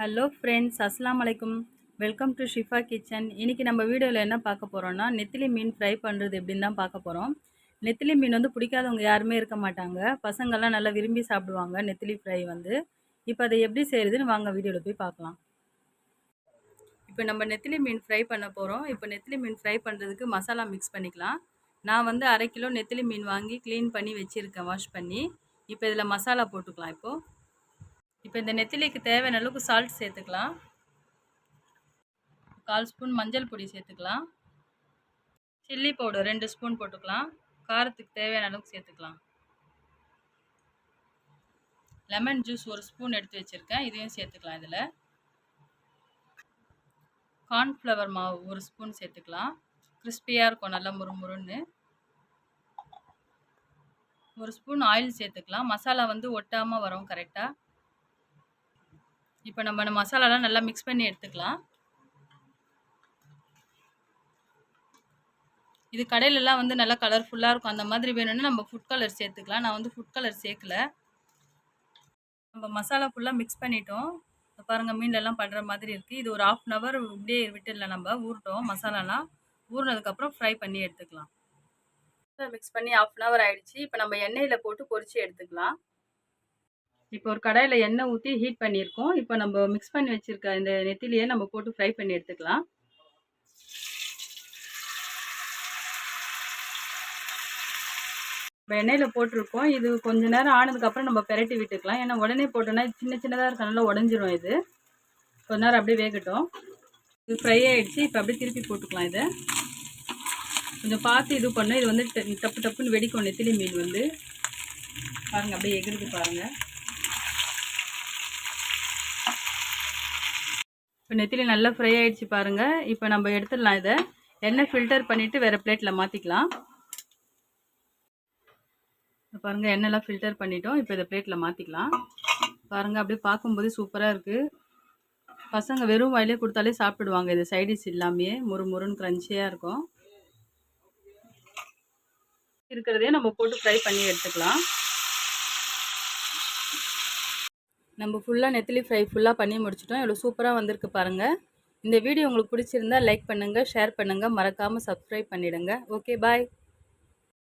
Hello friends, அஸ்ஸலாமு அலைக்கும். Welcome to Shifa kitchen. இன்றைக்கி நம்ம வீடியோவில் என்ன பார்க்க போகிறோன்னா, நெத்திலி மீன் ஃப்ரை பண்ணுறது எப்படின்னு தான் பார்க்க போகிறோம். நெத்திலி மீன் பிடிக்காதவங்க யாருமே இருக்க மாட்டாங்க. பசங்கள்லாம் நல்லா விரும்பி சாப்பிடுவாங்க நெத்திலி ஃப்ரை இப்போ அதை எப்படி செய்கிறதுன்னு வாங்க வீடியோவில் போய் பார்க்கலாம். இப்போ நம்ம நெத்திலி மீன் ஃப்ரை பண்ண போகிறோம். இப்போ நெத்திலி மீன் ஃப்ரை பண்ணுறதுக்கு மசாலா மிக்ஸ் பண்ணிக்கலாம். நான் 1/2 கிலோ நெத்திலி மீன் வாங்கி க்ளீன் பண்ணி வச்சுருக்கேன், வாஷ் பண்ணி. இப்போ இதில் மசாலா போட்டுக்கலாம். இப்போ இந்த நெத்திலிக்கு தேவையான அளவுக்கு சால்ட் சேர்த்துக்கலாம். 1/4 ஸ்பூன் மஞ்சள் பொடி சேர்த்துக்கலாம். சில்லி பவுடர் 2 ஸ்பூன் போட்டுக்கலாம். காரத்துக்கு தேவையான அளவுக்கு சேர்த்துக்கலாம். லெமன் ஜூஸ் 1 ஸ்பூன் எடுத்து வச்சுருக்கேன், இதையும் சேர்த்துக்கலாம். இதில் கார்ன்ஃப்ளவர் மாவு 1 ஸ்பூன் சேர்த்துக்கலாம். கிறிஸ்பியாக இருக்கும், நல்லா முறுமுறுன்னு. 1 ஸ்பூன் ஆயில் சேர்த்துக்கலாம். மசாலா ஒட்டாமல் வரும் கரெக்டாக. இப்போ நம்ம மசாலாலாம் நல்லா மிக்ஸ் பண்ணி எடுத்துக்கலாம். இது கடையிலலாம் நல்லா கலர்ஃபுல்லாக இருக்கும். அந்த மாதிரி வேணும்னா நம்ம ஃபுட் கலர் சேர்த்துக்கலாம். நான் ஃபுட் கலர் சேர்க்கல. நம்ம மசாலா ஃபுல்லாக மிக்ஸ் பண்ணிட்டோம். பாருங்கள், மீன்லாம் படுற மாதிரி இருக்குது. இது ஒரு 1/2 hour இப்படியே விட்டுடலாம். நம்ம ஊறட்டும். மசாலாலாம் ஊறினதுக்கப்புறம் ஃப்ரை பண்ணி எடுத்துக்கலாம். மிக்ஸ் பண்ணி 1/2 hour ஆகிடுச்சு. இப்போ நம்ம எண்ணெயில் போட்டு பொரிச்சு எடுத்துக்கலாம். இப்போ ஒரு கடாயில் எண்ணெய் ஊற்றி ஹீட் பண்ணியிருக்கோம். இப்போ நம்ம மிக்ஸ் பண்ணி வச்சுருக்க இந்த நெத்திலியை நம்ம போட்டு ஃப்ரை பண்ணி எடுத்துக்கலாம். இப்போ எண்ணெயில் போட்டிருக்கோம். இது கொஞ்சம் நேரம் ஆனதுக்கப்புறம் நம்ம பெரட்டி விட்டுக்கலாம். ஏன்னா உடனே போட்டோன்னா சின்ன சின்னதாக இருக்கனால உடஞ்சிரும். இது கொஞ்ச நேரம் அப்படியே வேகட்டும். இது ஃப்ரை ஆகிடுச்சு. இப்போ அப்படியே திருப்பி போட்டுக்கலாம். இதை கொஞ்சம் பார்த்து இது பண்ணணும். இது டப்பு டப்புன்னு வெடிக்கும். நெத்திலி மீன் பாருங்கள், அப்படியே எகிருது பாருங்கள். இப்போ நெத்திலி நல்லா ஃப்ரை ஆகிடுச்சு பாருங்கள். இப்போ நம்ம எடுத்துடலாம். இதை எண்ணெய் ஃபில்டர் பண்ணிவிட்டு வேறு பிளேட்டில் மாற்றிக்கலாம். பாருங்கள், எண்ணெய்லாம் ஃபில்டர் பண்ணிட்டோம். இப்போ இதை பிளேட்டில் மாற்றிக்கலாம். பாருங்கள், அப்படியே பார்க்கும்போது சூப்பராக இருக்குது. பசங்க வெறும் வாயிலே கொடுத்தாலே சாப்பிடுவாங்க. இது சைடிஷ் இல்லாமையே முறுமுறுன்னு க்ரன்ச்சியாக இருக்கும். இருக்கிறதே நம்ம போட்டு ஃப்ரை பண்ணி எடுத்துக்கலாம். நம்ம ஃபுல்லாக நெத்திலி ஃப்ரை ஃபுல்லாக பண்ணி முடிச்சிட்டோம். எவ்வளோ சூப்பராக வந்திருக்கு பாருங்கள். இந்த வீடியோ உங்களுக்கு பிடிச்சிருந்தா லைக் பண்ணுங்கள், ஷேர் பண்ணுங்கள், மறக்காமல் சப்ஸ்கிரைப் பண்ணிவிடுங்க. ஓகே, பாய்.